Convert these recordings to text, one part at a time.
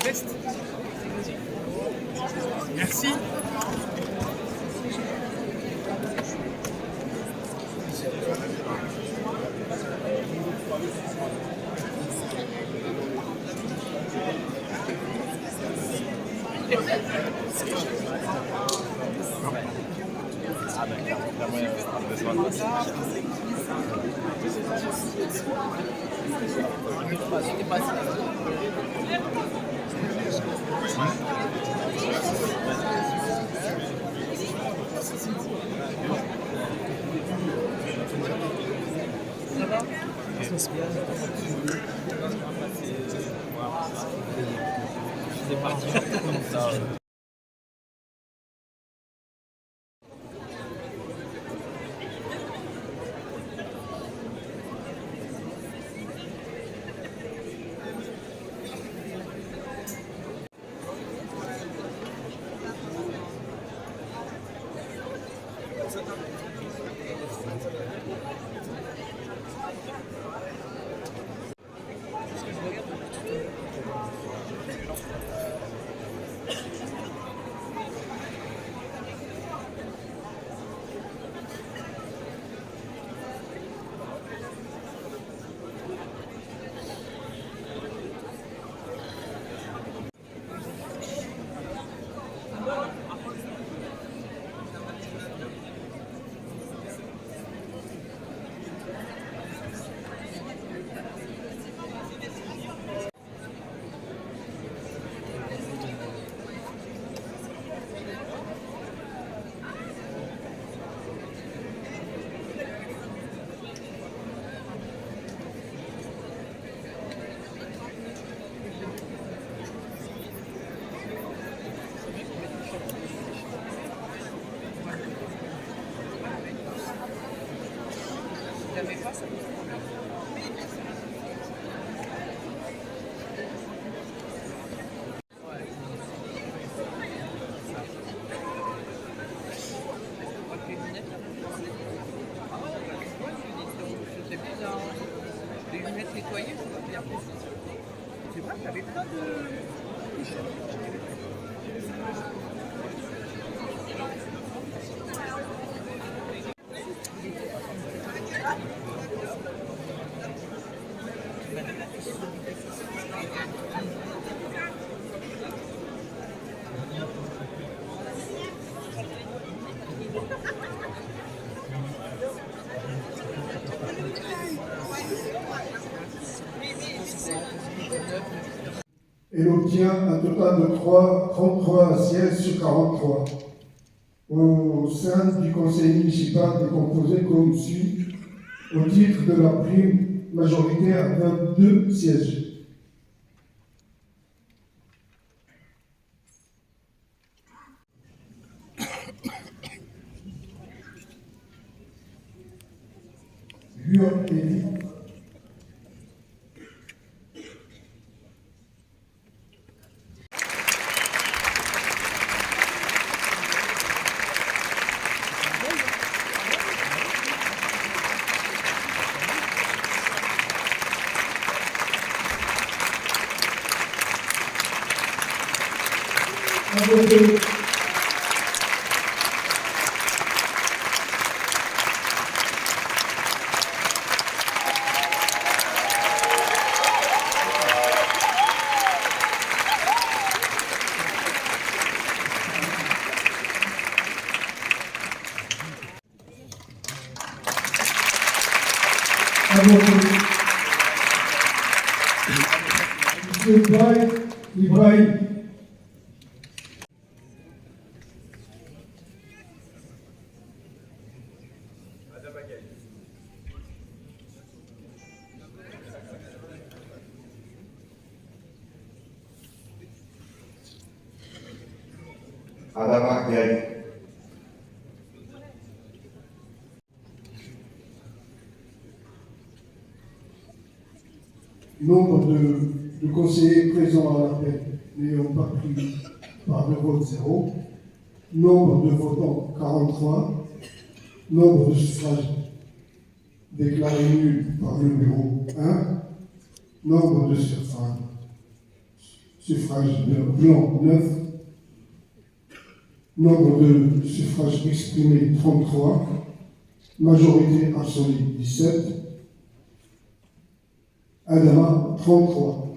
veste. Merci. C'est parti comme ça. Les lunettes nettoyées, ça va bien. Tu vois, t'avais plein de... Elle obtient un total de 33 sièges sur 43. Au sein du conseil municipal est composé comme suit, au titre de la prime majoritaire, 22 sièges. L'URPI Ibrahim. Adama Gaye. Nombre de conseillers présents à l'appel n'ayant pas pris part de vote 0. Nombre de votants 43. Nombre de suffrages déclarés nuls par le numéro 1. Nombre de suffrages blancs 9, nombre de suffrages exprimés 33, majorité absolue 17, Adama 33.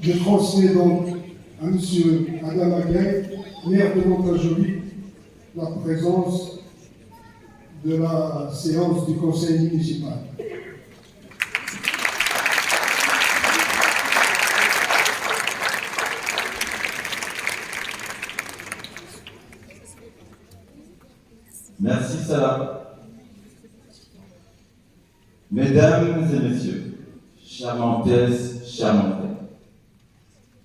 Je transmets donc à M. Adam Aguin, maire de Mantes-la-Jolie, la présence de la séance du conseil municipal. Merci Salah. Mesdames et messieurs, chers Mantaises, chers Mantais,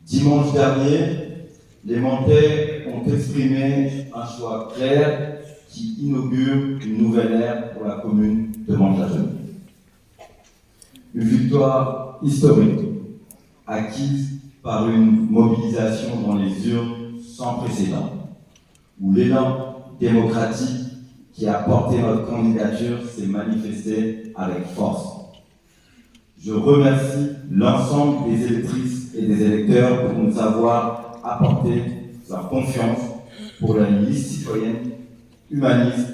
dimanche dernier, les Mantais ont exprimé un choix clair qui inaugure une nouvelle ère pour la commune de Mantes-la-Jolie. Une victoire historique, acquise par une mobilisation dans les urnes sans précédent, où l'élan démocratique qui a porté notre candidature s'est manifesté avec force. Je remercie l'ensemble des électrices et des électeurs pour nous avoir apporté leur confiance pour la liste citoyenne humaniste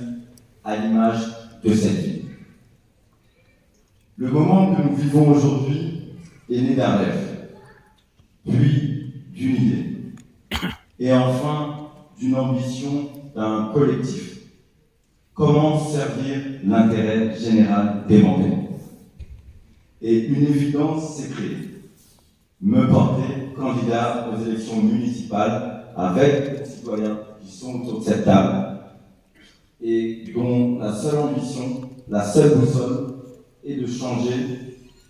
à l'image de cette ville. Le moment que nous vivons aujourd'hui est né d'un rêve, puis d'une idée, et enfin d'une ambition d'un collectif. Comment servir l'intérêt général des Mantais? Et une évidence s'est créée. Me porter candidat aux élections municipales avec les citoyens qui sont autour de cette table et dont la seule ambition, la seule boussole est de changer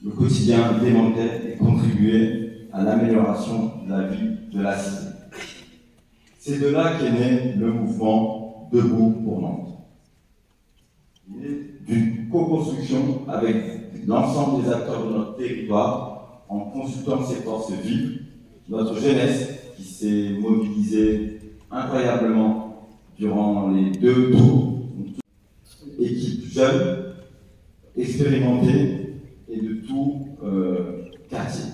le quotidien des Mantais et contribuer à l'amélioration de la vie de la cité. C'est de là qu'est né le mouvement Debout pour Nantes. Il est d'une co-construction avec l'ensemble des acteurs de notre territoire, en consultant ces forces vives, notre jeunesse qui s'est mobilisée incroyablement durant les 2 tours, équipe jeune, expérimentée et de tout quartier.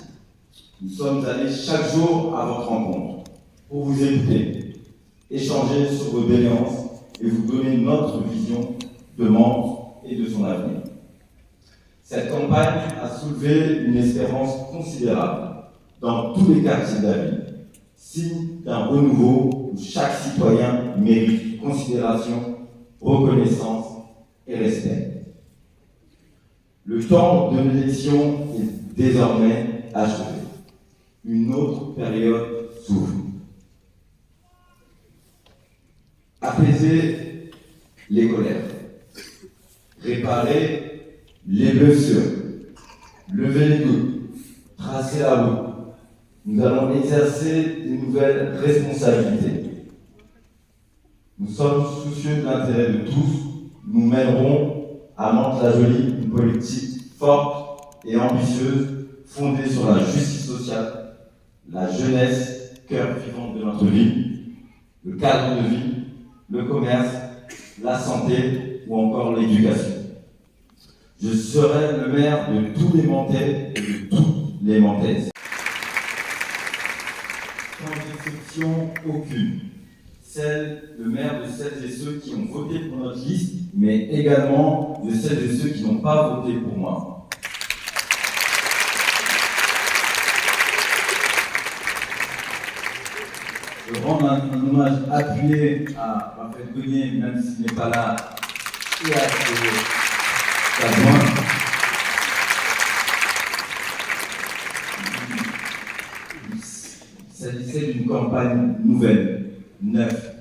Nous sommes allés chaque jour à votre rencontre pour vous écouter, échanger sur vos doléances et vous donner notre vision de Mantes et de son avenir. Cette campagne a soulevé une espérance considérable dans tous les quartiers de la ville, signe d'un renouveau où chaque citoyen mérite considération, reconnaissance et respect. Le temps de l'élection est désormais achevé. Une autre période s'ouvre. Apaiser les colères, réparer les blessures, lever les doutes, tracer la route. Nous allons exercer de nouvelles responsabilités. Nous sommes soucieux de l'intérêt de tous. Nous mènerons à Mantes-la-Jolie une politique forte et ambitieuse, fondée sur la justice sociale, la jeunesse, cœur vivant de notre vie, le cadre de vie, le commerce, la santé ou encore l'éducation. Je serai le maire de tous les Mantais et de toutes les Mantaises. Sans exception aucune. Le maire de celles et ceux qui ont voté pour notre liste, mais également de celles et ceux qui n'ont pas voté pour moi. Je rends un hommage appuyé à Raphaël Cognier, même s'il n'est pas là, et à ses adjoints. Il s'agissait d'une campagne nouvelle, neuve,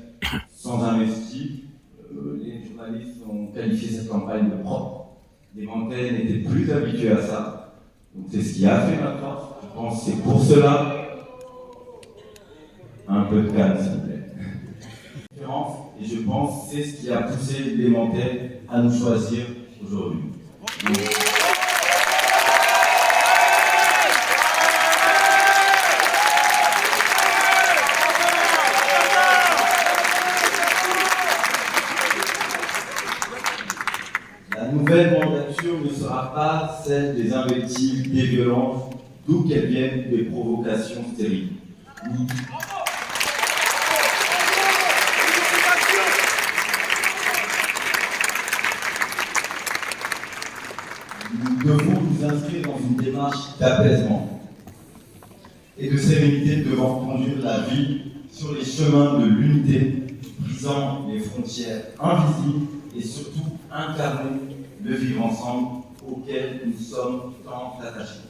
sans investi. Les journalistes ont qualifié cette campagne de propre. Les Mantais n'étaient plus habitués à ça. Donc c'est ce qui a fait notre force. Je pense que c'est pour cela. Un peu de calme, s'il vous plaît. Et je pense que c'est ce qui a poussé les Mantais à nous choisir aujourd'hui. La nouvelle mandature ne sera pas celle des invectives, des violences, d'où qu'elles viennent, des provocations stériles. Nous devons nous inscrire dans une démarche d'apaisement et de conduire la ville sur les chemins de l'unité, brisant les frontières invisibles et surtout incarner le vivre ensemble auquel nous sommes tant attachés.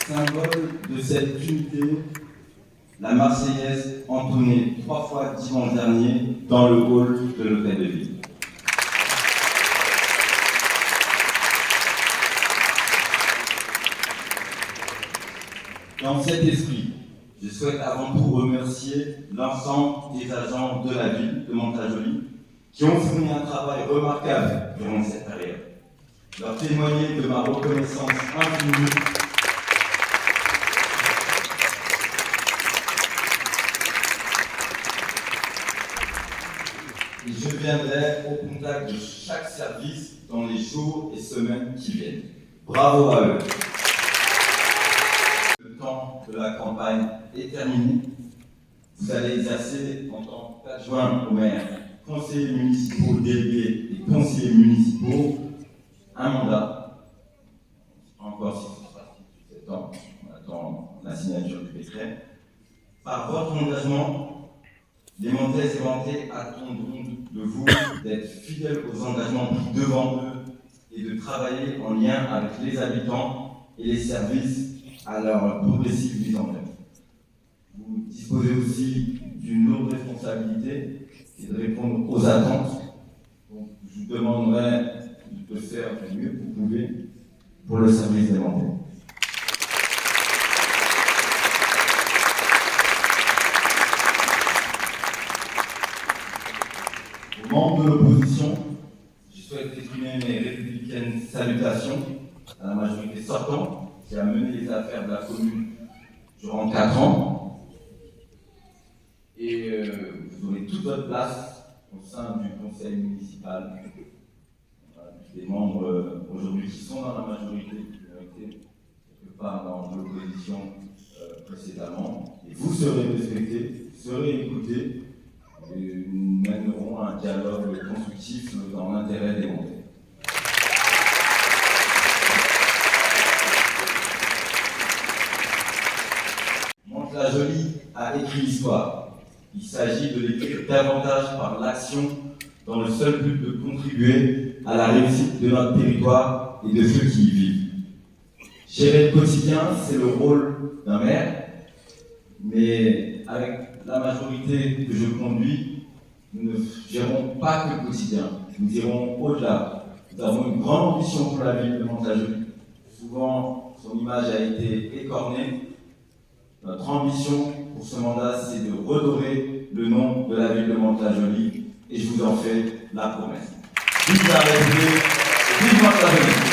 Symbole de cette unité, la Marseillaise entonnée 3 fois dimanche dernier dans le hall de l'Hôtel de Ville. Dans cet esprit, je souhaite avant tout remercier l'ensemble des agents de la ville de Mantes-la-Jolie qui ont fourni un travail remarquable durant cette période. Leur témoigner de ma reconnaissance infinie. Et je viendrai au contact de chaque service dans les jours et semaines qui viennent. Bravo à eux. Le temps de la campagne est terminé. Vous allez exercer en tant qu'adjoint au maire, conseillers municipaux délégués et conseillers municipaux un mandat. Encore 7 ans, on attend la signature du décret. Par votre engagement, les Mantaises et Mantais attendront de vous d'être fidèles aux engagements pris devant eux et de travailler en lien avec les habitants et les services à leur progressive mise en œuvre. Vous disposez aussi d'une lourde responsabilité et de répondre aux attentes. Donc, je vous demanderai de faire du mieux que vous pouvez pour le service des Mantais. Aux membres de l'opposition, je souhaite exprimer mes républicaines salutations à la majorité sortante qui a mené les affaires de la commune durant 4 ans. Et vous aurez toute votre place au sein du conseil municipal. Des membres aujourd'hui qui sont dans la majorité, qui ont été quelque part dans l'opposition précédemment. Et vous serez respectés, vous serez écoutés. Et nous mènerons un dialogue constructif dans l'intérêt des Mantais. Mantes-la-Jolie a écrit l'histoire. Il s'agit de l'écrire davantage par l'action dans le seul but de contribuer à la réussite de notre territoire et de ceux qui y vivent. Gérer le quotidien, c'est le rôle d'un maire, mais avec la majorité que je conduis, nous ne gérons pas que le quotidien, nous irons au-delà. Nous avons une grande ambition pour la ville de Mantes-la-Jolie. Souvent, son image a été écornée. Notre ambition pour ce mandat, c'est de redorer le nom de la ville de Mantes-la-Jolie, et je vous en fais la promesse. Vive la République, vive Mantes-la-Jolie!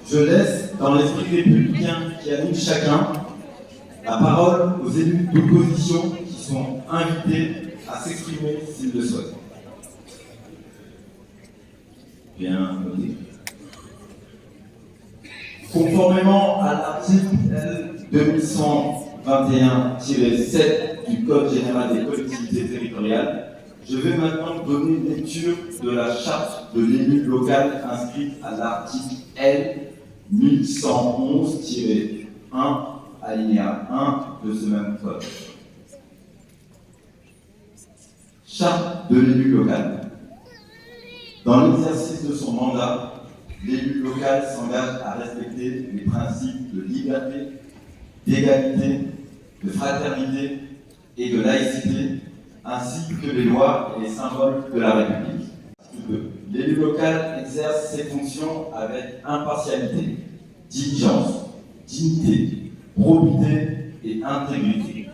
Je laisse, dans l'esprit républicain qui anime chacun, la parole aux élus d'opposition qui sont invités à s'exprimer s'ils le souhaitent. Bien noté. Conformément à l'article L 2121-7 du Code général des collectivités territoriales, je vais maintenant donner lecture de la charte de l'élu local inscrite à l'article L 1111-1 alinéa 1 de ce même code. Charte de l'élu local. Dans l'exercice de son mandat, l'élu local s'engage à respecter les principes de liberté, d'égalité, de fraternité et de laïcité, ainsi que les lois et les symboles de la République. L'élu local exerce ses fonctions avec impartialité, diligence, dignité, probité et intégrité.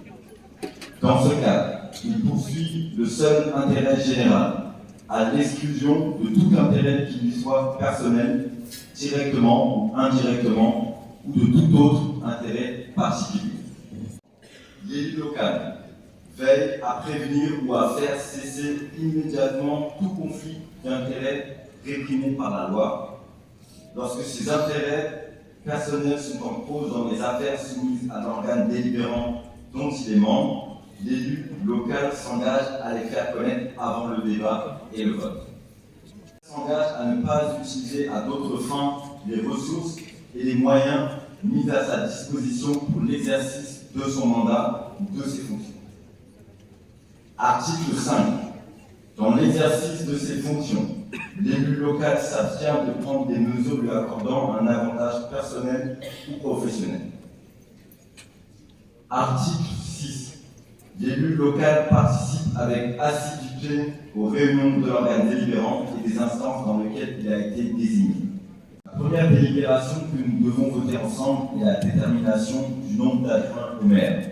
Dans ce cadre, il poursuit le seul intérêt général, à l'exclusion de tout intérêt qui lui soit personnel directement ou indirectement, ou de tout autre intérêt particulier. L'élu local veille à prévenir ou à faire cesser immédiatement tout conflit d'intérêts réprimé par la loi, lorsque ces intérêts personnels sont en cause dans les affaires soumises à l'organe délibérant dont il est membre. L'élu local s'engage à les faire connaître avant le débat et le vote. Il s'engage à ne pas utiliser à d'autres fins les ressources et les moyens mis à sa disposition pour l'exercice de son mandat ou de ses fonctions. Article 5. Dans l'exercice de ses fonctions, l'élu local s'abstient de prendre des mesures lui accordant un avantage personnel ou professionnel. Article 6. L'élu local participe avec assiduité aux réunions de l'organe délibérant et des instances dans lesquelles il a été désigné. La première délibération que nous devons voter ensemble est la détermination du nombre d'adjoints au maire.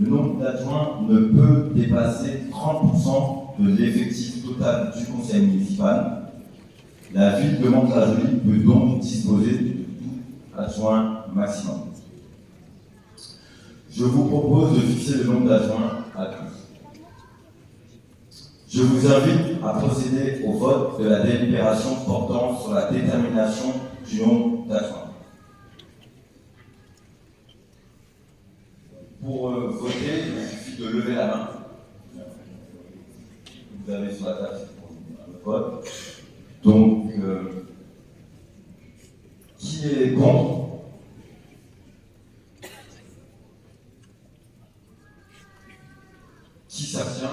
Le nombre d'adjoints ne peut dépasser 30% de l'effectif total du conseil municipal. La ville de Mantes-la-Jolie peut donc disposer de 12 adjoints maximum. Je vous propose de fixer le nombre d'adjoints à 12. Je vous invite à procéder au vote de la délibération portant sur la détermination du nombre d'adjoints. Pour voter, il suffit de lever la main. Vous avez sur la table le vote. Donc, qui est contre? Qui s'abstient?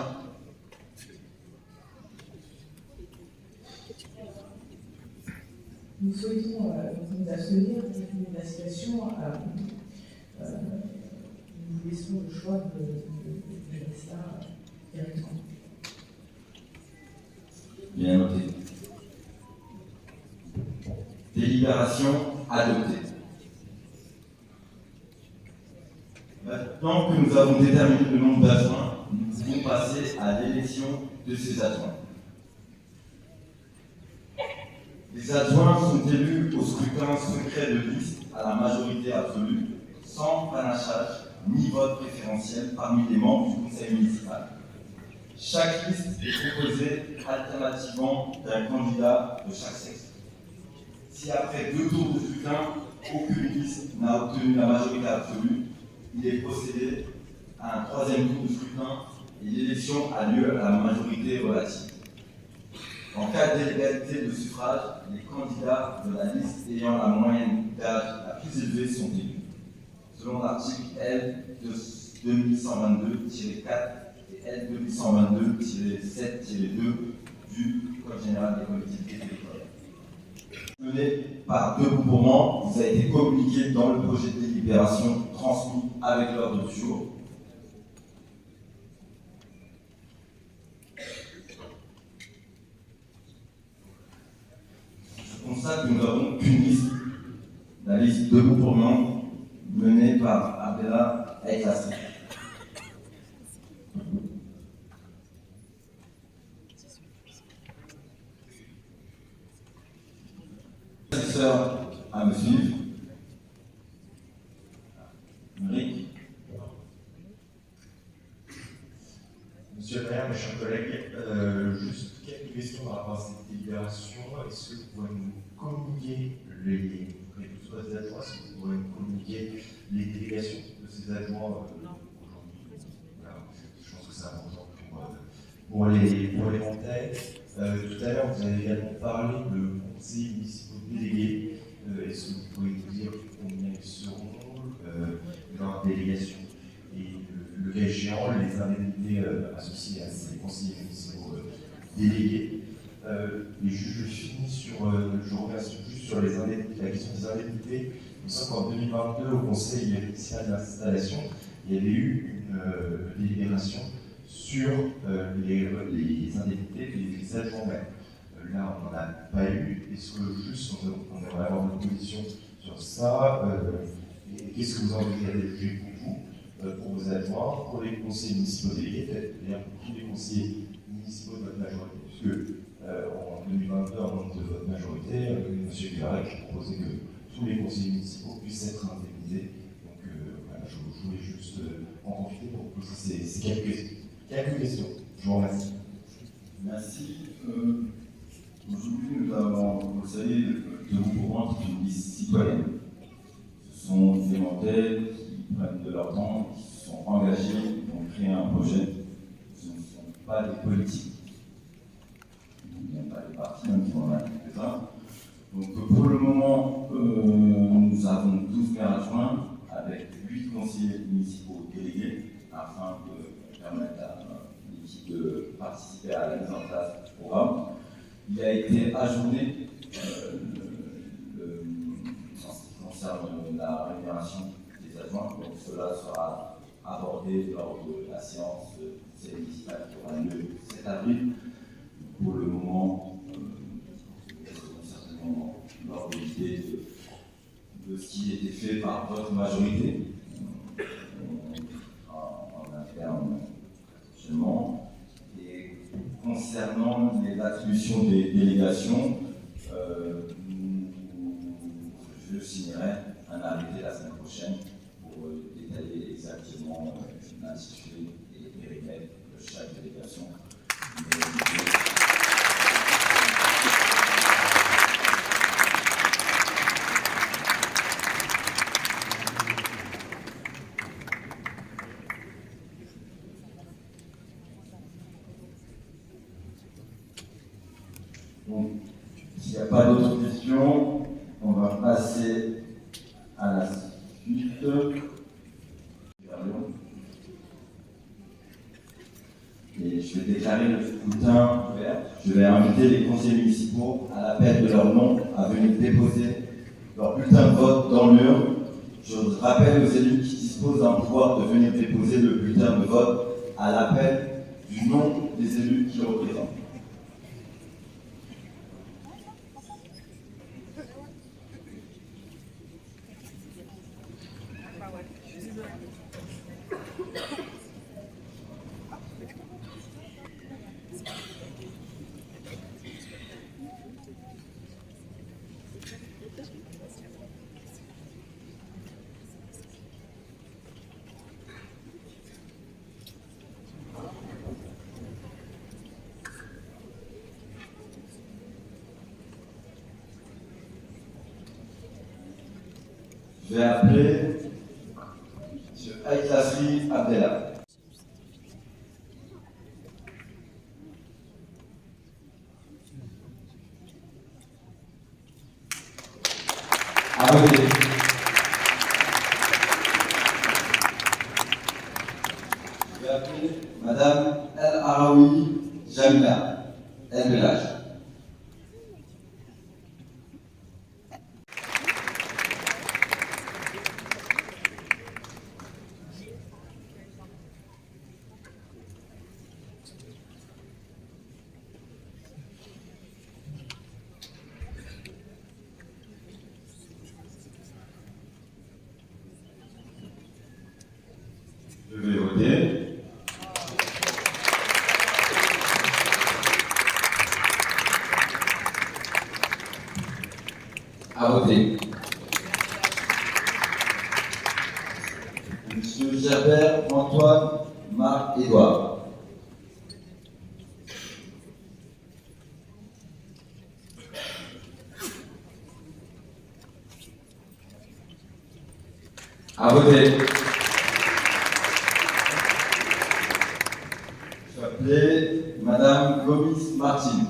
Nous souhaitons nous abstenir compte tenu de la situation. Nous laissons le choix de gérer cela directement. Bien noté. Délibération adoptée. Maintenant que nous avons déterminé le nombre d'adjoints, nous pouvons passer à l'élection de ces adjoints. Les adjoints sont élus au scrutin secret de liste à la majorité absolue, sans panachage ni vote préférentiel parmi les membres du conseil municipal. Chaque liste est composée alternativement d'un candidat de chaque sexe. Si après 2 tours de scrutin, aucune liste n'a obtenu la majorité absolue, il est procédé à un 3e tour de scrutin et l'élection a lieu à la majorité relative. En cas d'égalité de suffrage, les candidats de la liste ayant la moyenne d'âge la plus élevée sont élus, selon l'article L 2122-4 et L 2122-7-2 du Code général des collectivités territoriales. Mené par Debout-pour-moi, vous a été communiqué dans le projet de délibération transmis avec l'ordre du jour. Je constate que nous n'avons qu'une liste, la liste Debout-pour-moi, menée par Abdella Aïtassi. À me suivre. Eric. Monsieur le maire, mes chers collègues, juste quelques questions par rapport à cette délibération. Est-ce que vous pouvez nous communiquer les adjoints, est-ce que vous pouvez nous communiquer les délégations de ces adjoints aujourd'hui? Voilà. Je pense que c'est important pour les Montais. Tout à l'heure, vous avez également parlé de conseillers municipaux délégués. Est-ce que vous pouvez nous dire combien ils seront, leur délégation et le cas échéant, les indemnités associées à ces conseillers municipaux délégués? Et je finis sur, je reviens juste sur les indemnités, la question des indemnités. Il me semble qu'en 2022, au Conseil municipal d'installation, il y avait eu une délibération sur les indemnités des adjoints maires. Là, on n'en a pas eu. Est-ce que juste on aimerait avoir une position sur ça? Et qu'est-ce que vous envisagez pour vous, pour vos adjoints, pour les conseillers municipaux délégués, peut-être d'ailleurs pour tous les conseillers municipaux de votre majorité, puisque en 2022, en nombre de votre majorité, M. Guévarec proposait que tous les conseillers municipaux puissent être indemnisés. Donc voilà, je voulais juste en profiter pour poser ces quelques questions. Je vous remercie. Merci. Aujourd'hui, nous avons, vous le savez, de vous pour moi, c'est une liste citoyenne. Ce sont des Nantais qui prennent de leur temps, qui se sont engagés, qui ont créé un projet. Ce ne sont pas des politiques. Il n'y a pas des partis, même si on en a quelques-uns. Donc pour le moment, nous avons 12 maires adjoints avec 8 conseillers municipaux délégués afin de permettre à l'équipe de participer à la mise en place du programme. Il a été ajourné en ce qui concerne la rémunération des adjoints, donc cela sera abordé lors de la séance municipale qui aura lieu le 7 avril. Pour le moment, nous serons certainement lors de l'idée de ce qui a été fait par votre majorité en interne actuellement. Et concernant les attributions des délégations, je signerai un arrêté la semaine prochaine pour détailler exactement l'intitulé et les périmètres de chaque délégation. Donc, s'il n'y a pas d'autres questions, on va passer à la suite. Et je vais déclarer le scrutin ouvert. Je vais inviter les conseillers municipaux à l'appel de leur nom à venir déposer leur bulletin de vote dans l'urne. Je rappelle aux élus qui disposent d'un pouvoir de venir déposer le bulletin de vote à l'appel du nom des élus qui le représentent. Je vais appeler M. Aïtasri Abdellah. À voter. Je vais appeler Madame El Araoui Jamila El Belaj. Je vais voter. À voter. Monsieur Gerbert Antoine Marc-Édouard. À voter. Je vais appeler Madame Gomis Martin.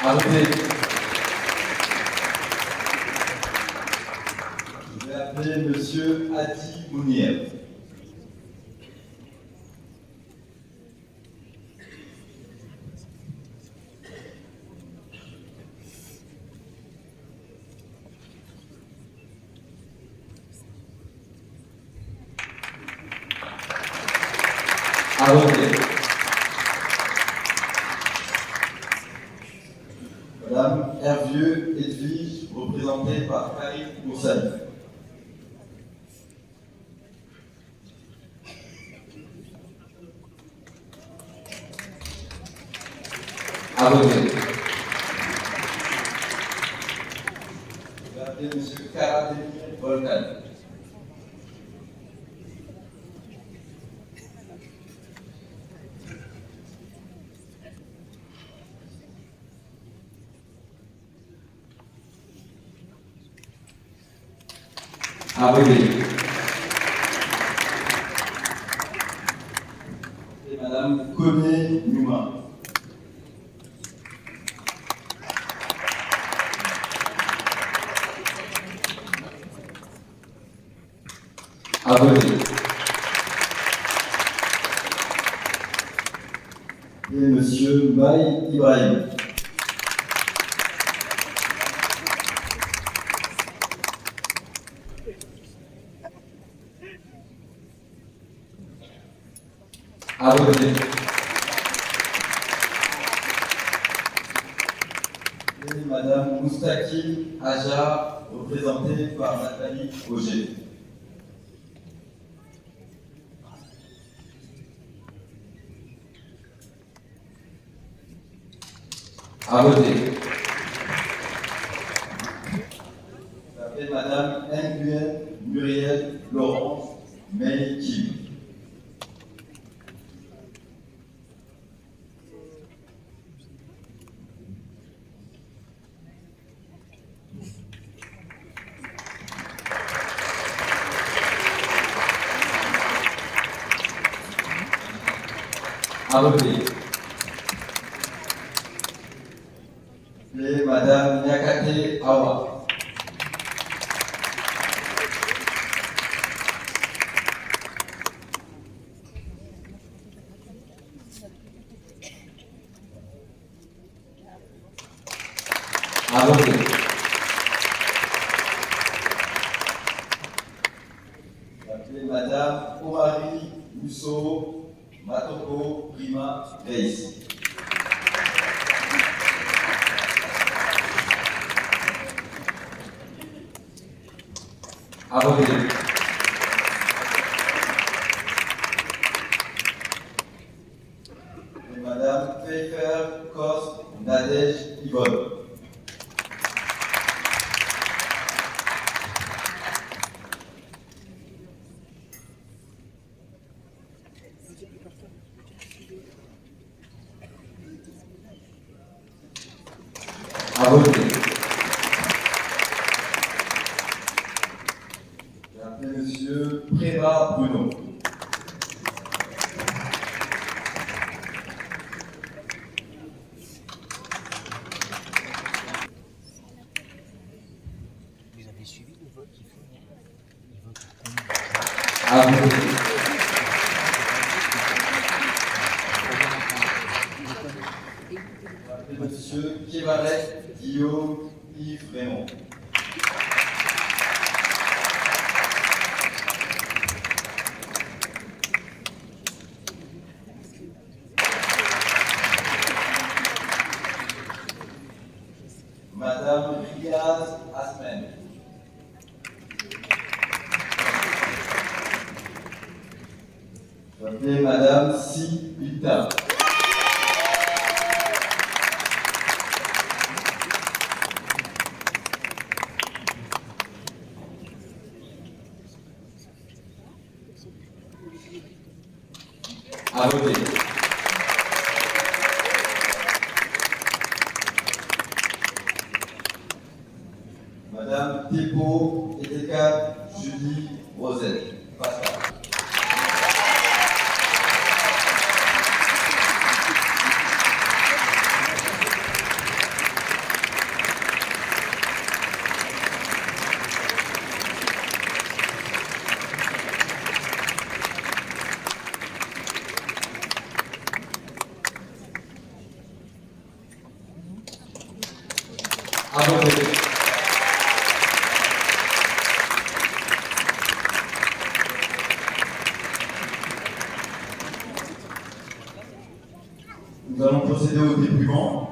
À voter. Je vais appeler Monsieur Adi Mounier. À voter. par Karim Moussani. À voter. Je vais appeler M. Karademir Volcan. À voter. Et Madame Koné Numa. À voter. Et Monsieur Maï Ibrahim. À voter. Et Madame Moustaki Aja, représentée par Nathalie Auger. À voter. Et Madame Nguyen Muriel Laurence May Kim. À voter. Et Madame Nyakate Awa. À voter. Et Madame Omari Musso Matoko Prima Reis. À voter. Et Madame Pfeiffer Kos Nadège Yvonne. À voter. J'ai appelé Monsieur Préra Bruno. Vous avez suivi le vote qu'il faut, le vote À voter. J'ai appelé Monsieur Kévaret Guillaume Yves Raymond. Madame Riaz Asmen. J'ai Madame Si Pita. À voter. Madame Thébault Edeka Julie Rosette. Pascal. À voter. Nous allons procéder au dépouillement.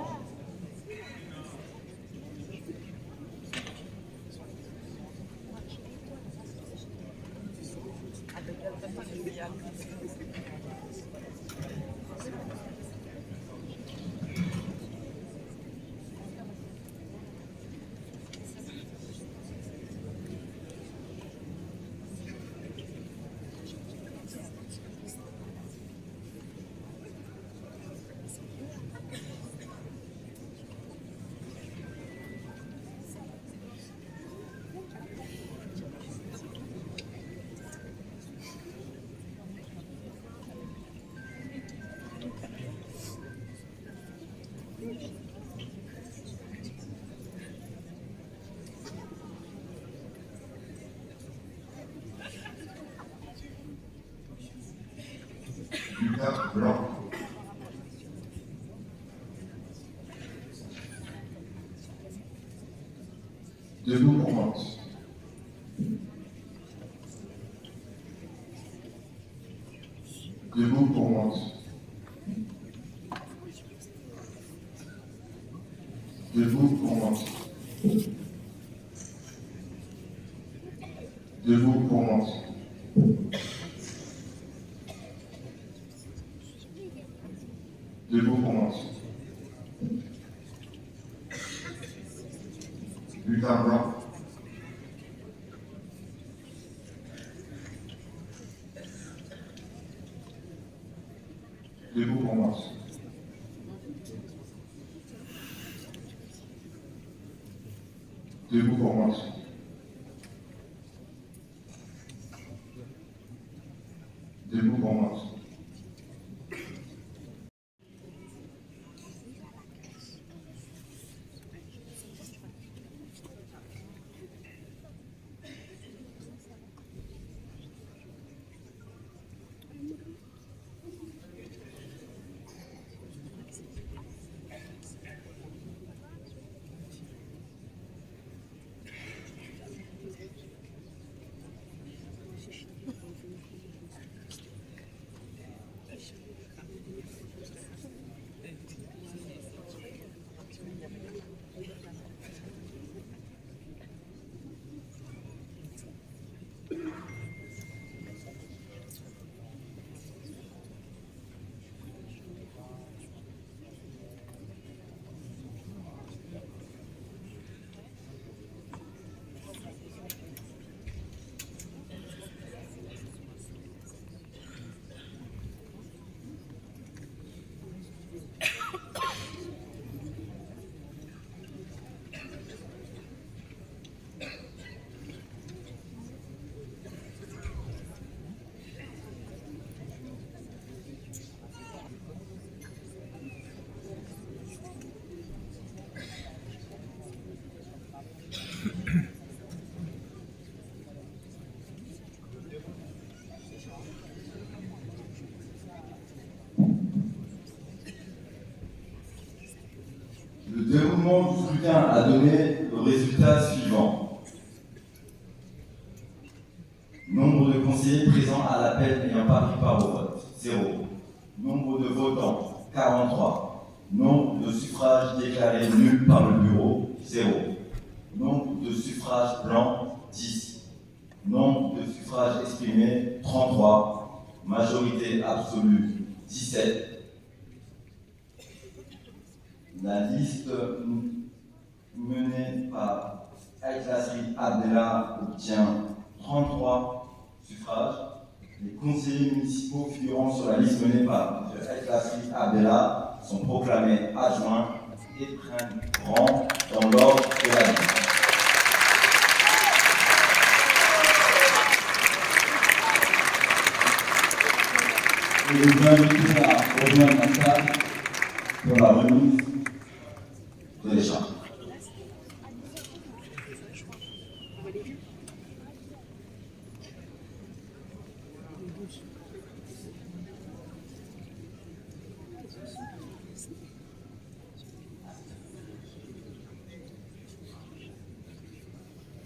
Lucas Blanc. Debout pour Mantes. Debout pour Mantes. Debout pour Mantes. Debout pour Mantes. Debout pour Mantes. Bulletin blanc. Debout pour Mantes. Debout pour Mantes. Debout pour Mantes. Le déroulement du scrutin a donné le résultat suivant. Nombre de conseillers présents à l'appel n'ayant pas pris part au vote, 0. Nombre de votants, 43. Nombre de suffrages déclarés nuls par le bureau, 0. Nombre de suffrages blancs, 10. Nombre de suffrages exprimés, 33. Majorité absolue, 17. La liste menée par El-Kasri Abdellah obtient 33 suffrages. Les conseillers municipaux figurant sur la liste menée par M. El-Kasri Abdellah sont proclamés adjoints et prennent rang dans l'ordre de la liste. Et nous invitons à rejoindre la salle pour la remise de l'échange.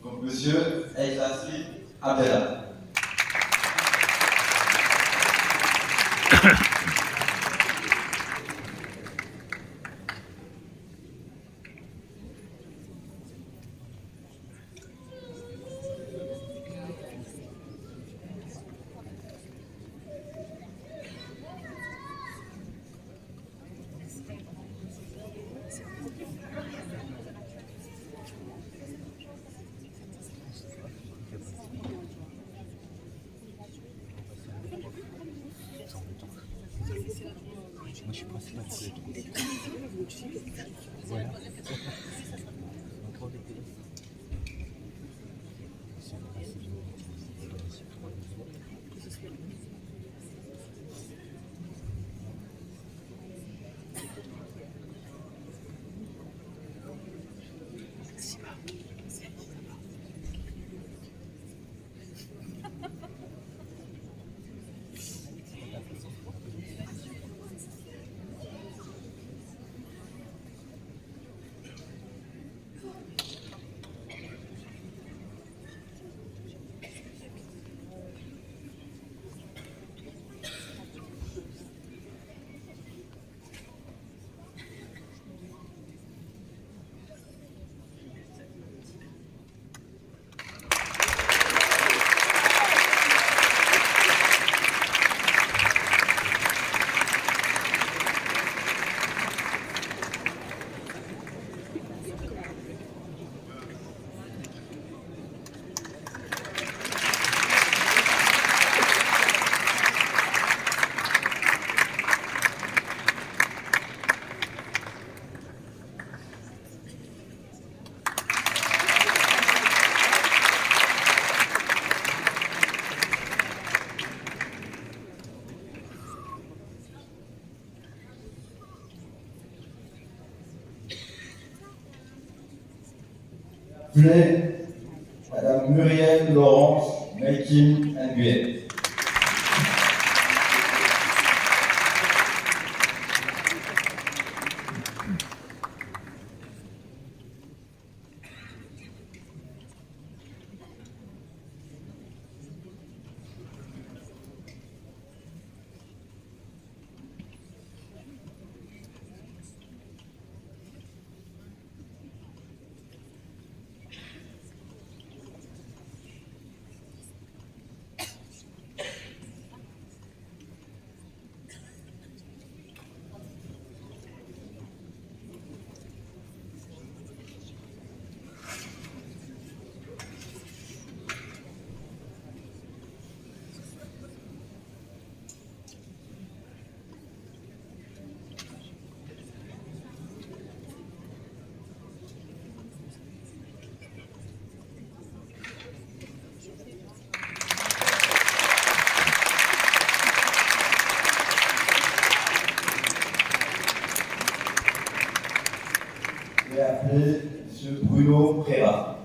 Donc, Monsieur El-Kasri Abdellah. Voilà. Encore des télés. Appelez Madame Muriel Laurence Maikin Nguyen. Je vais appeler M. Bruno Préra.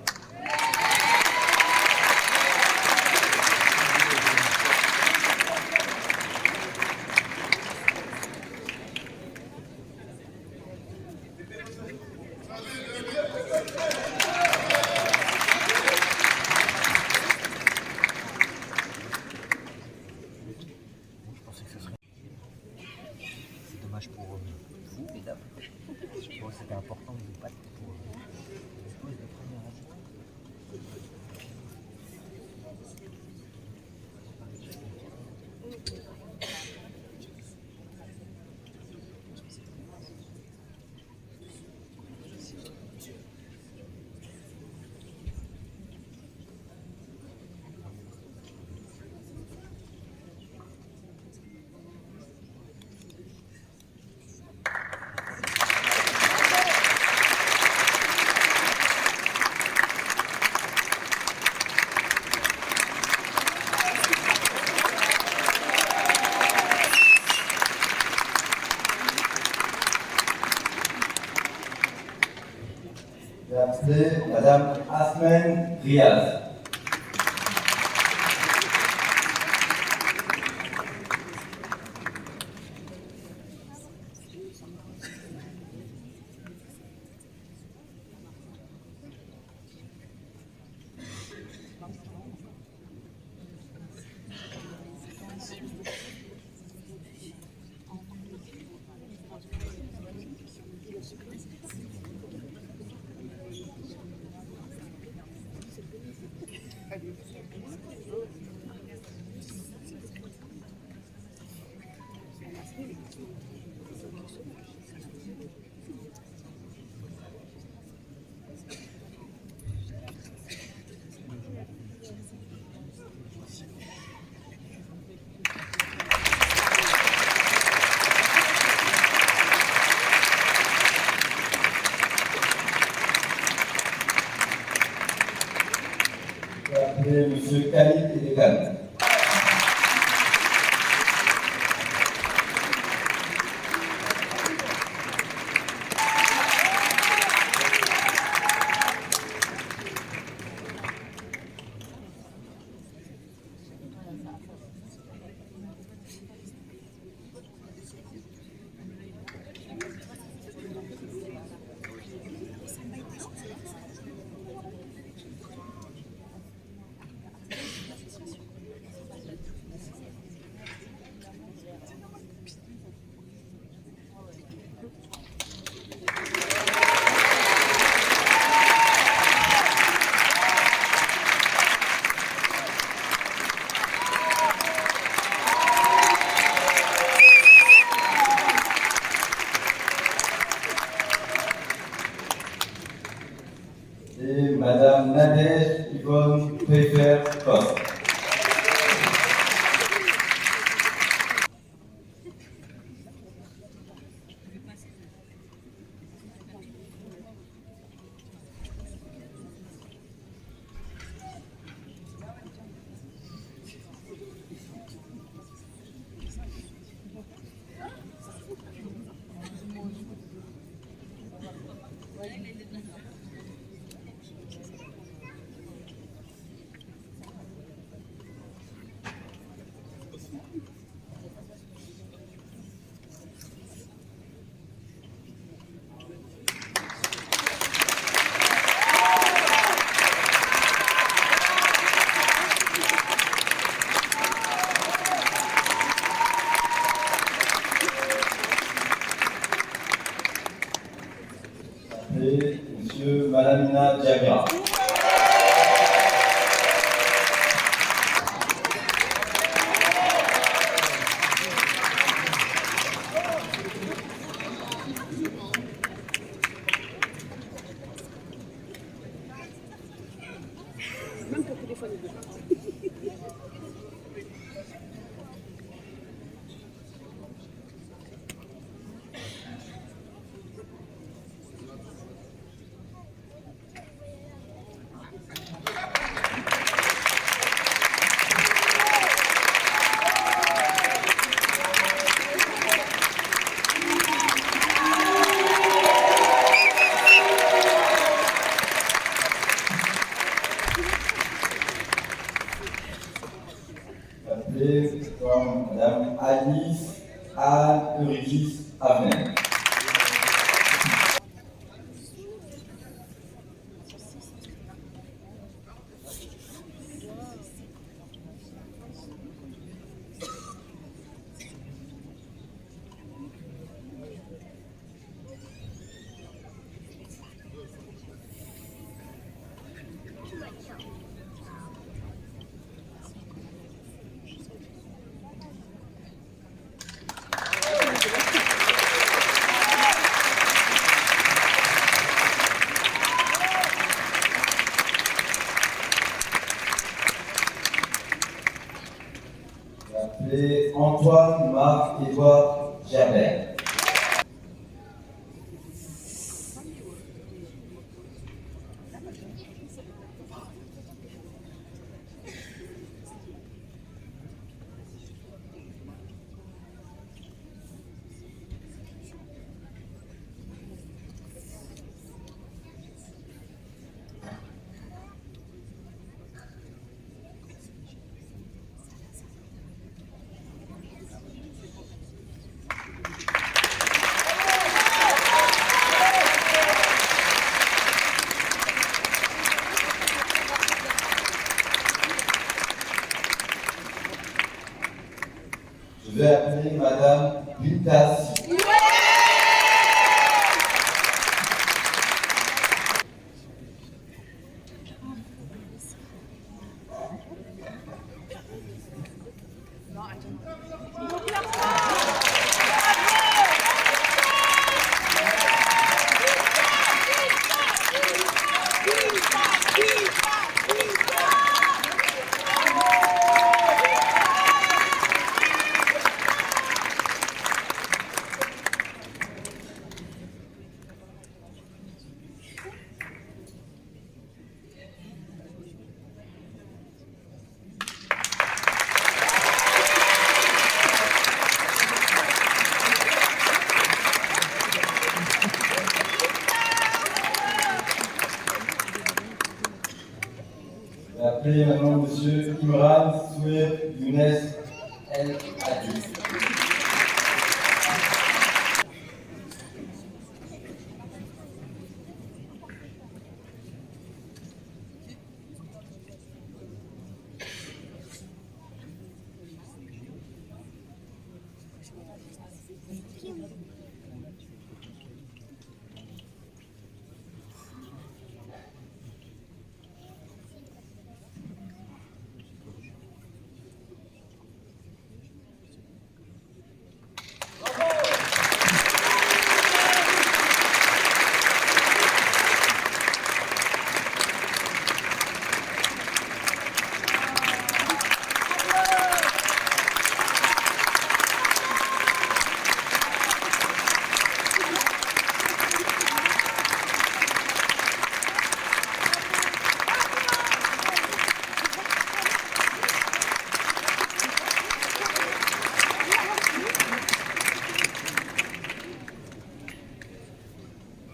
Je pensais que ce serait. C'est dommage pour vous, mesdames. Je pense que c'était important de vous battre pour le poste de première adjointe. Je vais appeler Madame Asmen Riaz. M. Khalid Edegan. Et Madame Nadège Yvonne Pfeffer-Kost. Et Monsieur Malamina Diagra. Appelée comme Madame Alice Anne Eurydice Avenel. Appelé Antoine Marc-Édouard Gerbert. Je vais appeler Madame Bintassi. Imran Souer Younes El Hadji.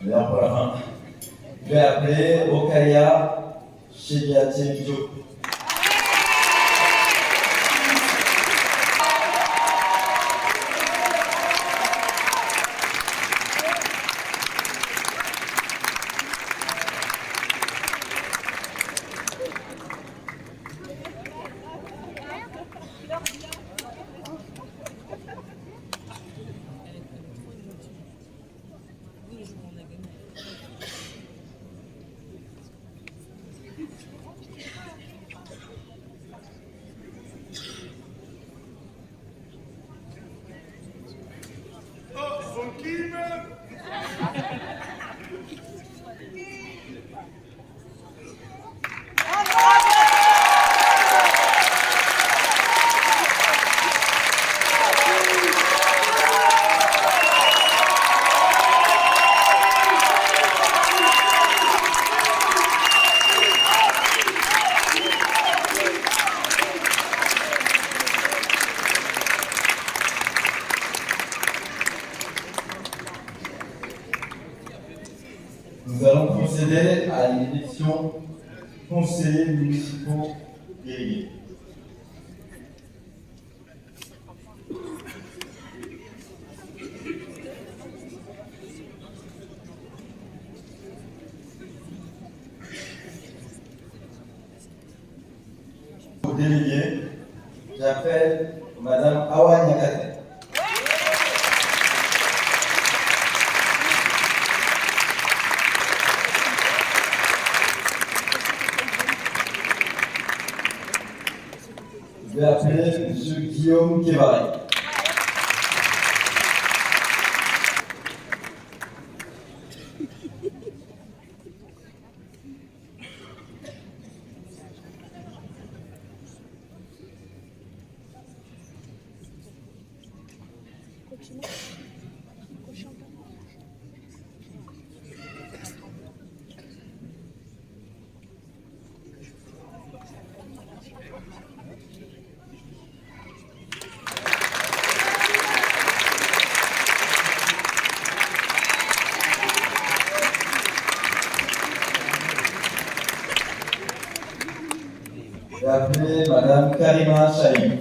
D'ailleurs, pour la fin, je vais appeler Okaya Chebiaté Diop. Nous allons procéder à l'élection conseillers municipaux délégués. Pour déléguer, j'appelle Madame Awa Nyakate. Je vais appeler M. Guillaume Kévaré. Je vais appeler Madame Karima Chahi.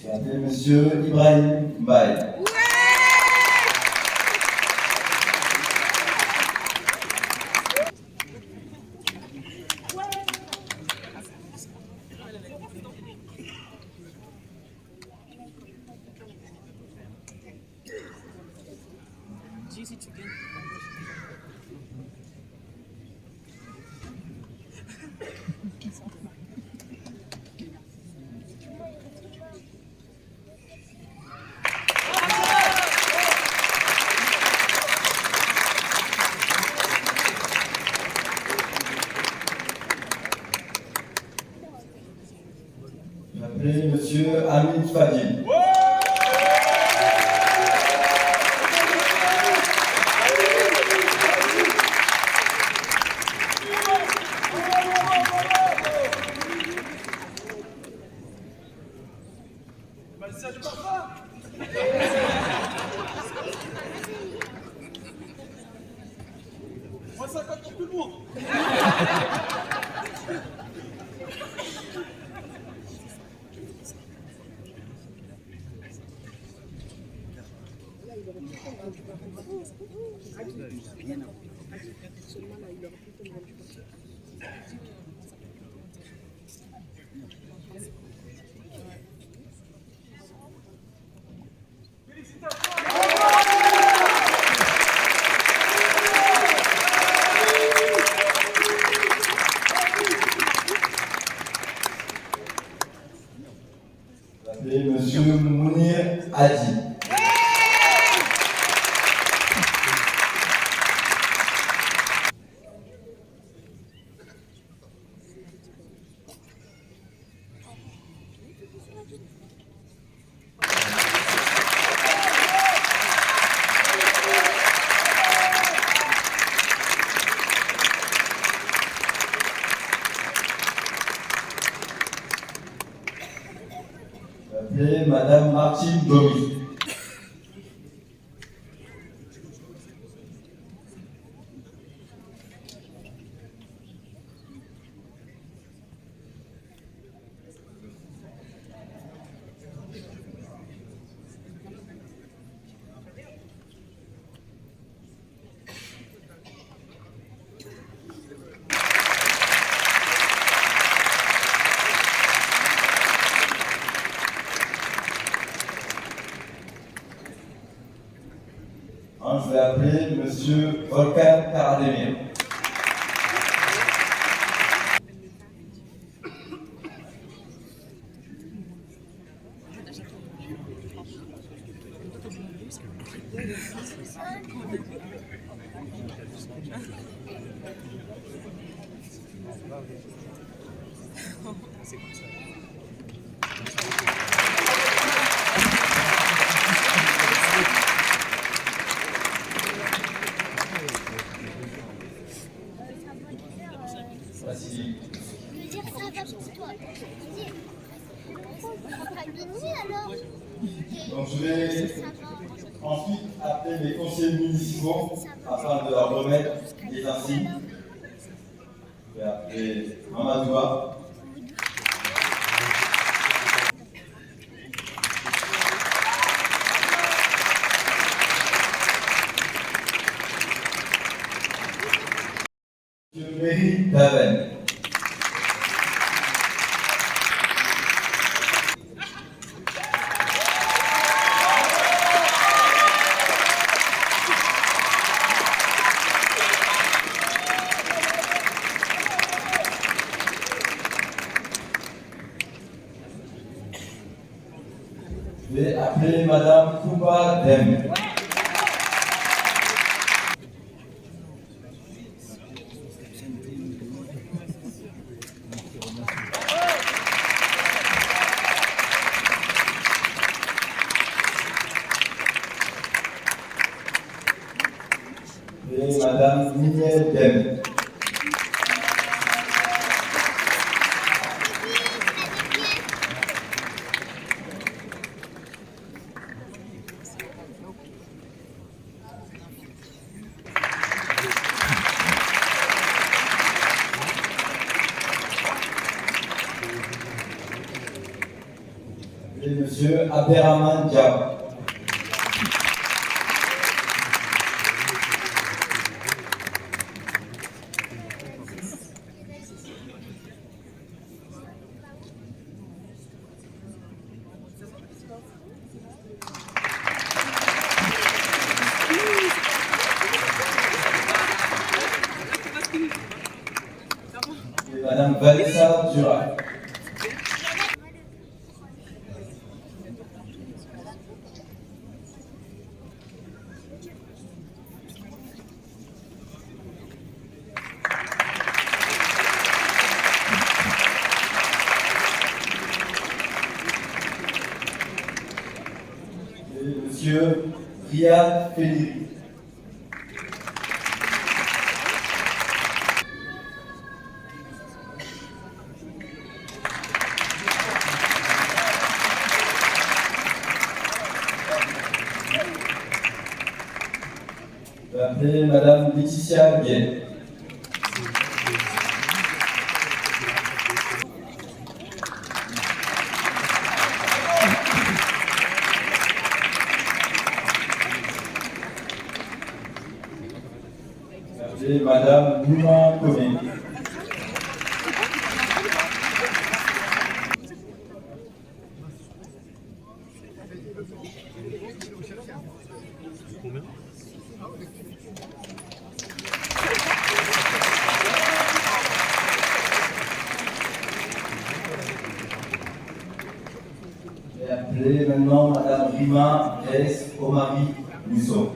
Je vais appeler Monsieur Ibrahim Mbaye. Monsieur Hamid Fadil. Et Monsieur Mounir Hadi. Et Madame Martine Domi. Je vais appeler Monsieur Volkan Karademir. Vassili. Je veux dire, ça va pour toi. On va pas gagner alors. Donc je vais ensuite appeler les conseillers municipaux afin de leur remettre des insignes. Je vais appeler Mamadoua. Monsieur Méry Daven. Je vais appeler Madame Kouba Dem. Et Madame Mignel Dem. Et Monsieur Abderrahmane Diab. Et Madame Vanessa Durac. Iliad Félix. Je vais appeler Madame Laetitia Gay. Je vais appeler Madame Moulin Comé. Je vais appeler maintenant Madame Rima S. Omari Mousseau.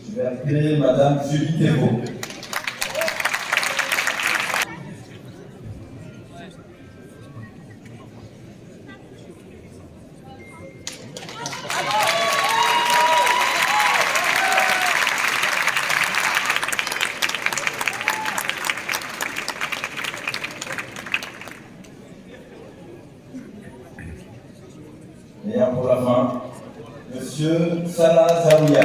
Je vais appeler Madame Julie Thérault. Et pour la fin, Monsieur Salah Zaouia.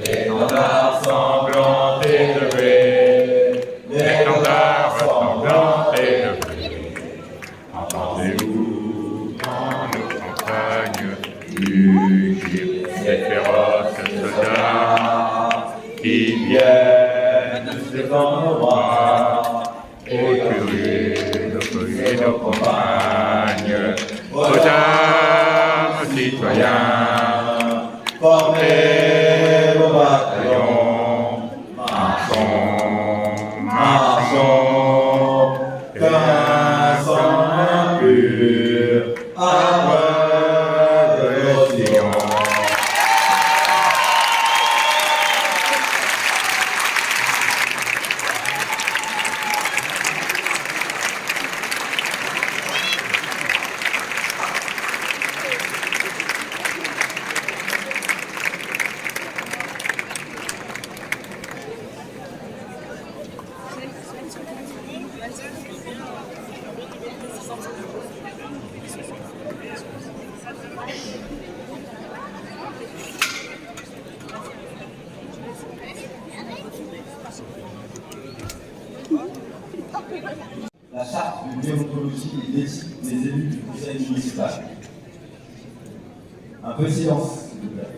L'étendard sanglant élevé, l'étendard sanglant élevé. Entendez-vous dans nos campagnes mugir ces féroces soldats qui viennent devant nos bras et tuer nos feuilles et nos campagnes. Aux armes citoyens, formez vos bataillons, marchons, marchons, qu'un sang impur aveugle nos sillons. La charte de déontologie et d'éthique des élus du conseil municipal. Un peu de silence, s'il vous plaît.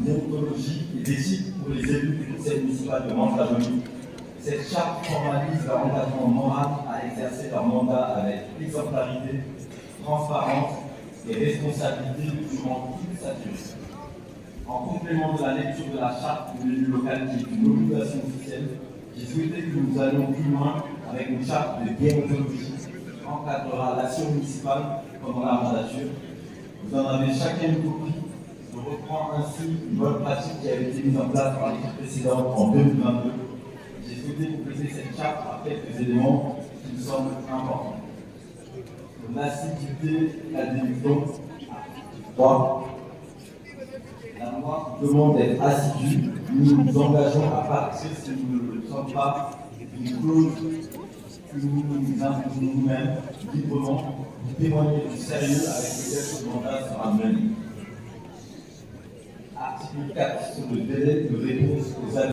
déontologie et d'éthique pour les élus du conseil municipal de Mantes-la-Jolie. Cette charte formalise leur engagement moral à exercer leur mandat avec exemplarité, transparence et responsabilité durant toute sa durée. En complément de la lecture de la charte de l'élu local qui est une obligation officielle, j'ai souhaité que nous allions plus loin avec une charte de déontologie qui encadrera l'action municipale pendant la mandature. Vous en avez chacun une copie. Je reprends ainsi une bonne pratique qui a été mise en place par l'équipe précédente en 2022. J'ai souhaité compléter cette charte par quelques éléments qui me semblent importants. L'assiduité et la déduction. 3. La loi demande d'être assidu. Nous nous engageons à partir, si nous ne le sommes pas, d'une clause que nous nous imposons nous-mêmes librement pour témoigner du sérieux avec lequel ce mandat sera mené. Article 4 sur le délai de réponse aux avis.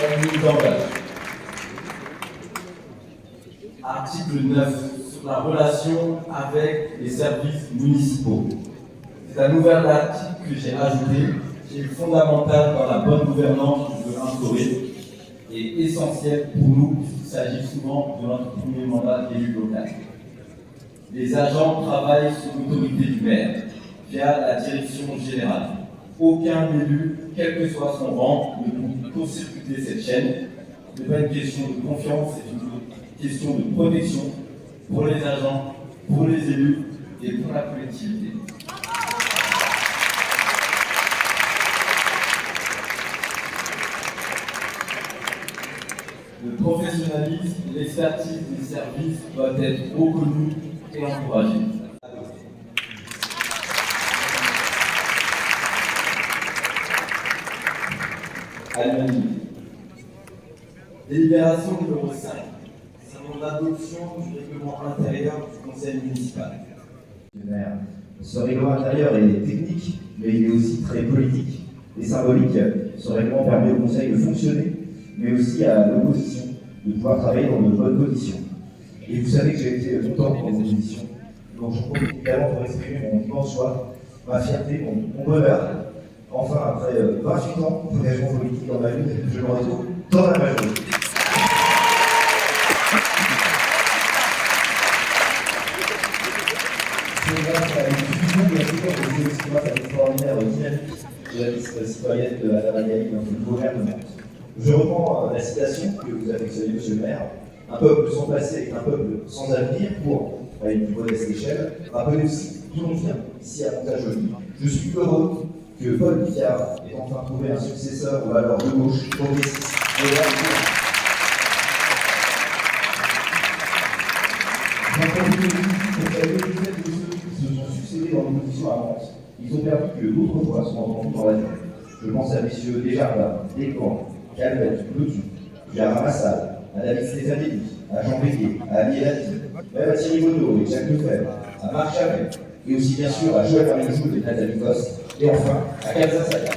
Elle nous engage. Article 9 sur la relation avec les services municipaux. C'est un nouvel article que j'ai ajouté, qui est fondamental dans la bonne gouvernance que je veux instaurer et essentiel pour nous, puisqu'il s'agit souvent de notre premier mandat d'élu local. Les agents travaillent sous l'autorité du maire, via la direction générale. Aucun élu, quel que soit son rang, ne peut court-circuiter cette chaîne. Ce n'est pas une question de confiance, c'est une question de protection pour les agents, pour les élus et pour la collectivité. Le professionnalisme et l'expertise des services doivent être reconnus et encouragés. À l'unanimité. Délibération numéro 5. C'est l'adoption du règlement intérieur du conseil municipal. Ce règlement intérieur est technique, mais il est aussi très politique et symbolique. Ce règlement permet au conseil de fonctionner, mais aussi à l'opposition de pouvoir travailler dans de bonnes conditions. Et vous savez que j'ai été longtemps dans vos conditions, donc je profite également pour exprimer mon immense joie, ma fierté, mon bonheur. Enfin, après 28 ans d'engagement politique dans ma vie, je me retrouve dans la majorité. C'est grâce à une fusion de la séquence de grâce à l'extraordinaire dynamique de la liste citoyenne de Madame Agali dans le gouvernement. Je reprends la citation que vous affectionnez, monsieur le maire. Un peuple sans passé est un peuple sans avenir pour, à une plus modeste échelle, rappeler aussi d'où l'on vient, ici à Mantes-la-Jolie. Je suis heureux que Paul Picard ait enfin trouvé un successeur aux valeurs de gauche, progressiste et réactionnaire. J'entends pour saluer toutes celles et ceux qui se sont succédés dans l'opposition à Mantes. Ils ont permis que d'autres voix soient entendues dans la vie. Je pense à messieurs Desjardins, Descamps, Calvet, Lotu, puis à Ramassal, à David Stéphanie, à Jean Béguet, à Annie Elati, même à Thierry Bonneau et Jacques Lefebvre, à Marc Chavet, et aussi bien sûr à Joël Arméjou et Nathalie Coste, et enfin à Kalza Saga.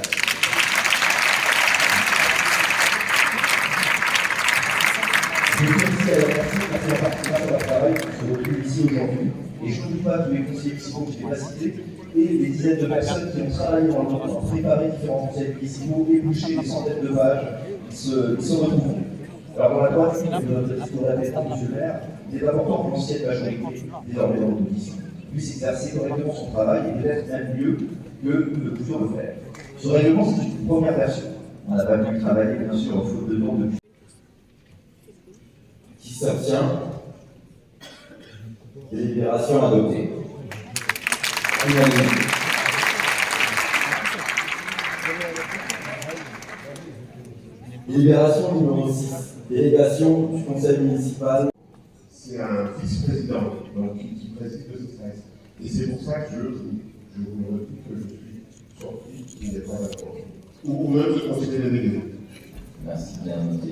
Je félicite à la personne qui a fait partie de leur travail pour se retrouver ici aujourd'hui, et je n'oublie pas tous les conseillers municipaux que je n'ai pas cités, et les dizaines de personnes qui ont travaillé dans le monde pour préparer différents conseils municipaux, ébaucher des centaines de pages, ils se retrouvent. Alors dans la droite de notre discours répétant, monsieur le maire, il est important pour l'ancienne majorité, désormais dans l'opposition, puisse exercer correctement son travail et peut-être même mieux que nous ne pouvions le faire. Ce règlement, c'est une première version. On n'a pas pu travailler, bien sûr, en faute de nom depuis. Qui s'abstient? Délibération adoptée. Unanimité. Délibération numéro 6. Délégation du conseil municipal. C'est un vice-président donc, qui préside le CESRES. Et c'est pour ça que je vous le redis que je suis surpris qu'il n'est pas d'accord. Ou même le conseiller délégué. Merci bien noté.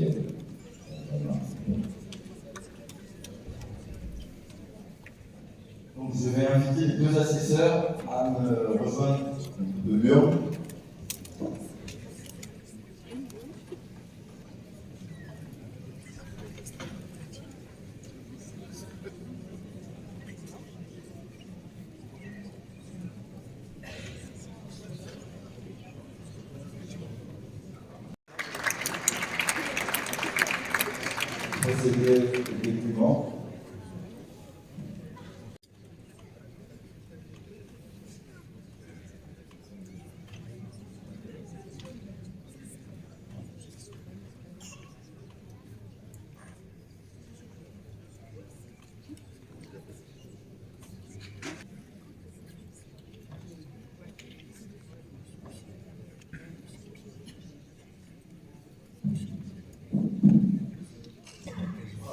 Donc je vais inviter les deux assesseurs à me rejoindre de mur. procéder au dépouillement.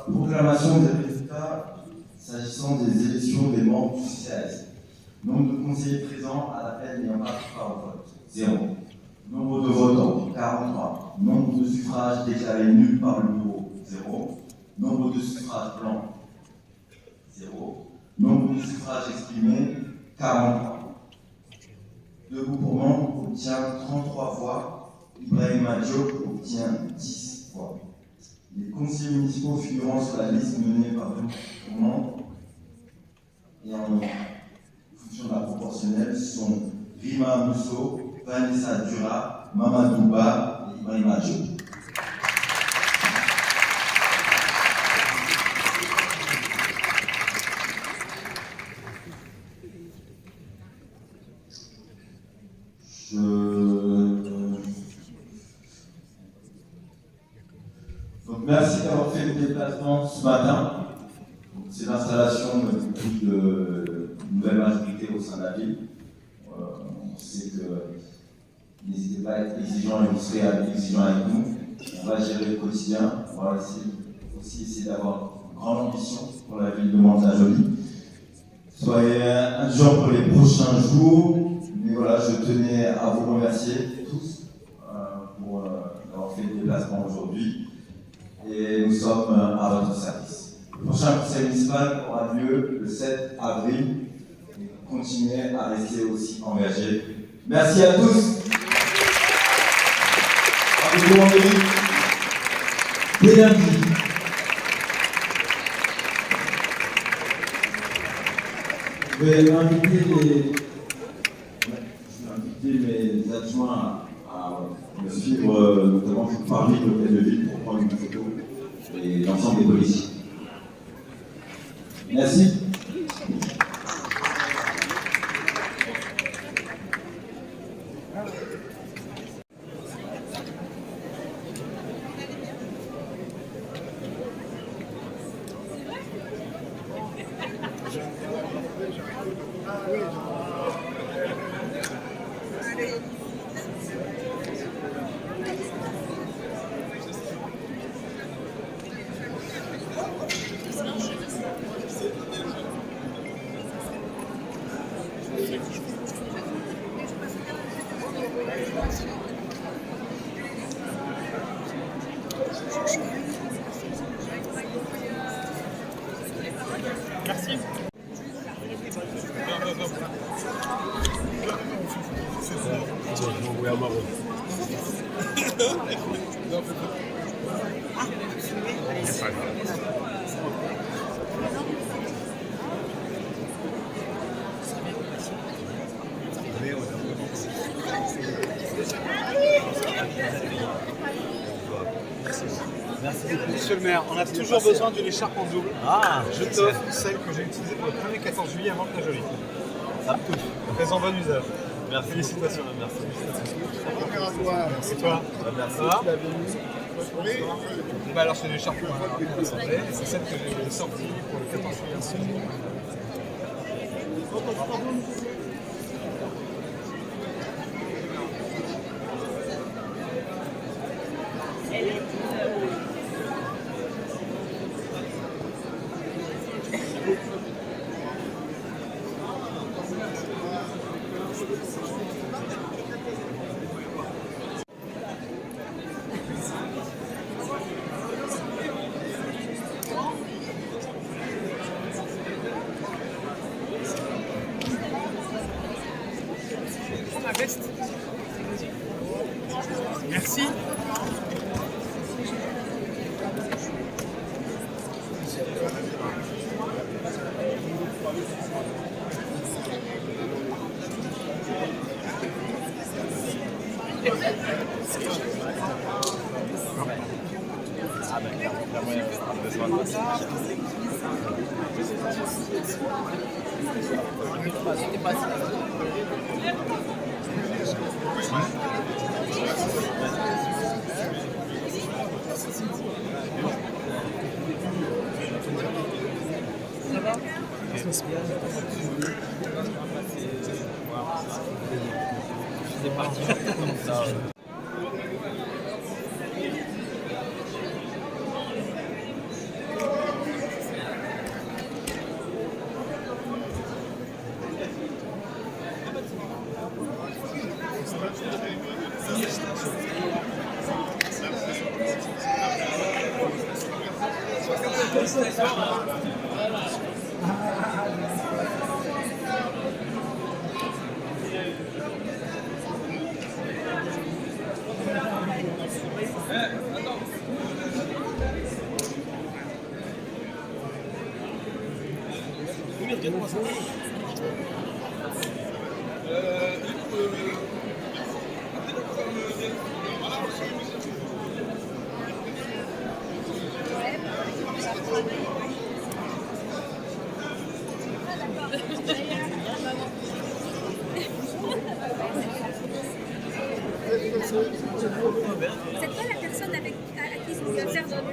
Proclamation des résultats s'agissant des élections des membres du CCAS. Nombre de conseillers présents à l'appel n'ayant pas pris part au vote, 0. Nombre de votants, 43. Nombre de suffrages déclarés nuls par le bureau, 0. Nombre de suffrages blancs, 0. Nombre de suffrages exprimés, 43. Debout pour membre obtient 33 voix. Ibrahima Diop obtient 10 voix. Les conseillers municipaux figurant sur la liste menée par le membre et en fonction de la proportionnelle sont Rima Mousso, Vanessa Dura, Mamadou Ba et Ibrahima Diop. Donc, merci d'avoir fait le déplacement ce matin. C'est l'installation de nouvelle majorité au sein de la ville. On sait que n'hésitez pas à être exigeant et vous serez exigeant avec nous. On va gérer le quotidien. On va aussi essayer d'avoir une grande ambition pour la ville de Mantes-la-Jolie. Soyez indulgents pour les prochains jours. Mais voilà, je tenais à vous remercier tous pour avoir fait le déplacement aujourd'hui. Et nous sommes à votre service. Le prochain conseil municipal aura lieu le 7 avril. Continuez à rester aussi engagés. Merci à tous. Dès lundi. Je vais inviter mes adjoints à me suivre, notamment pour parler de l'hôtel de ville pour prendre une photo et l'ensemble des policiers. Merci. Merci. Monsieur le maire, on a toujours besoin d'une écharpe en double. Ah, je t'offre celle que j'ai utilisée pour le premier 14 juillet à Mantes-la-Jolie. Ça me touche. Très en bon usage. Merci. Félicitations. Merci. C'est toi. Merci. Ça va? Bah alors c'est une écharpe pour l'Assemblée. C'est celle que j'ai sortie pour le 14 juillet. Merci. Ah ben clairement, il y a besoin de C'était pas ça. Ça va? C'est parti comme ça. C'est quoi la personne à qui je vais faire dans le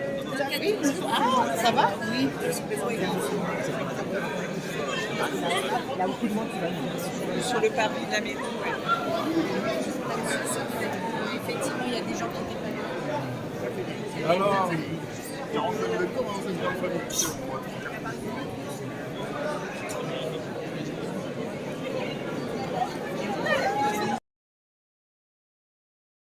cadeau? Ah, ça va? Oui. Il y a beaucoup de monde qui va venir. Sur le parvis de la maison, oui. Effectivement, il y a des gens qui viennent pas. Alors, 49 ans, c'est une bonne famille.